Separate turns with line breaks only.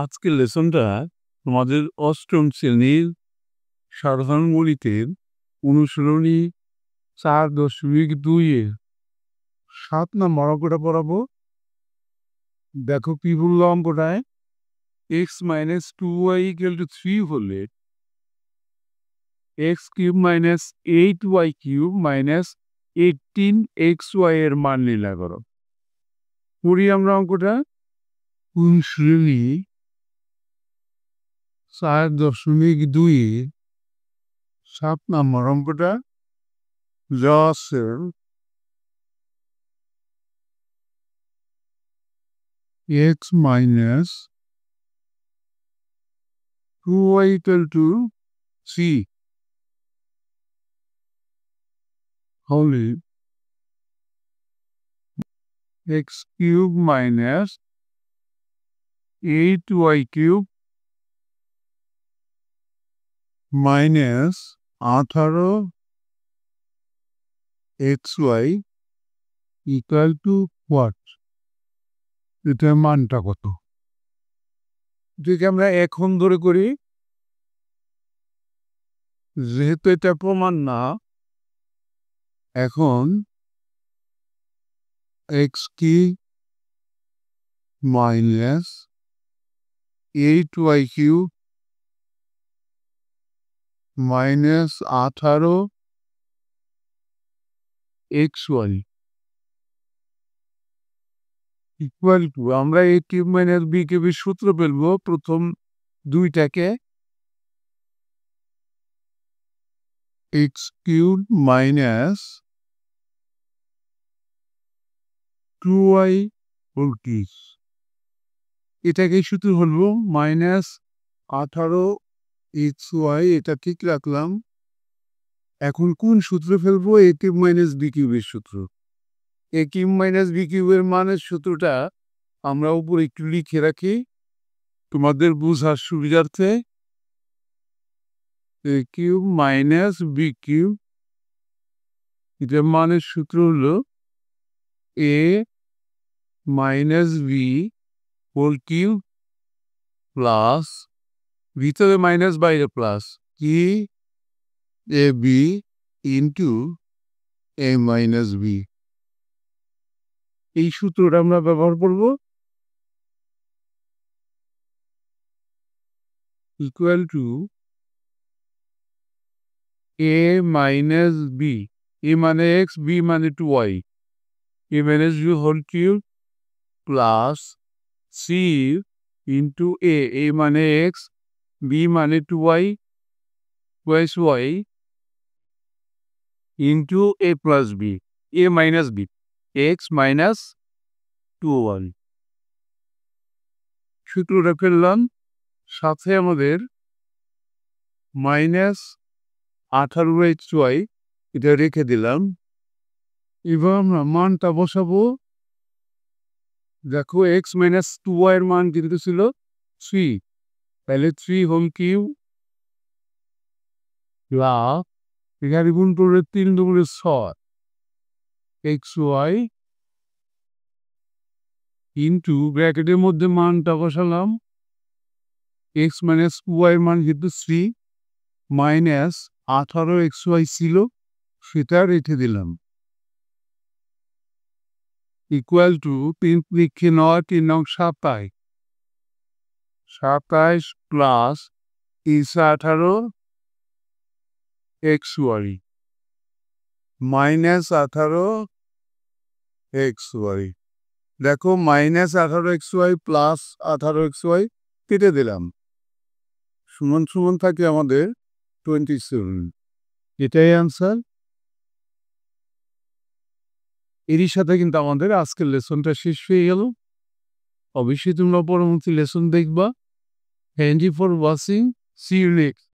আজকের লেসনটা তোমাদের অষ্টম শ্রেণীর সাধারণ গণিতের অনুশীলনী 4.2-এর 7 নম্বর অঙ্কটা পড়াবো। দেখো কি বললো অঙ্কটায়, x - 2y = 3 হলে x³ - 8y³ - 18xy এর মান নির্ণয় করো। করি আমরা অঙ্কটা। অনুশীলনী 4.2 7 নম্বর অঙ্কটা যা আছে x - 2y = 3 হলে x³ - 8y³ - 18xy = what? এটার মানটা কত? যদি আমরা এখন ধরে করি, যেহেতু এটা প্রমাণ না, এখন x³ - 8y³ - 18xy = আমরা a³ - b³ সূত্র ফেলবো প্রথম দুইটাকে। x³ - 2y এটাকে সূত্র হলো -18xy, এটা ঠিক রাখলাম। এখন কোন সূত্র ফেলবো? a³ - b³ সূত্র। a³ - b³ মানের সূত্রটা আমরা উপরে একটু লিখে রাখি তোমাদের বোঝার সুবিধার্থে। a³ - b³ এটার মানের সূত্র হলো a - b হোল³ প্লাস, ভিতরে মাইনাস বাইরে প্লাস, কি ab ইন্টু a - b। এই সূত্রটা আমরা ব্যবহার করব। Equal to a - b, a মানে x, b মানে 2y, a - b whole plus c into a মানে x, b মানে 2y plus y into a plus b, a minus b, x minus 2y। সূত্রটা ফেললাম, সাথে আমাদের -18xy এটা রেখে দিলাম। এবার আমরা মানটা বসাবো। দেখো x - 2y এর মান কিন্তু ছিল 3, তাহলে 3 হোল³ প্লাস, এখানে গুণ করলে 3 × 6 xy ইন্টু ব্র্যাকেটের মধ্যে মানটা বসালাম। x - 2y এর মান কিন্তু 3, মাইনাস 18xy ছিল, সেটা রেখে দিলাম। ইকুয়াল টু 3 লিখে 9, 3 নং 27, 27 প্লাস 18xy মাইনাস 18xy। দেখো -18xy প্লাস 18xy কেটে দিলাম, সমান সমান থাকে আমাদের 27। এটাই অ্যান্সার। এরই সাথে কিন্তু আমাদের আজকের লেসনটা শেষ হয়ে গেল। অবশ্যই তোমরা পরবর্তী লেসন দেখবা। Thank you for watching, see you next.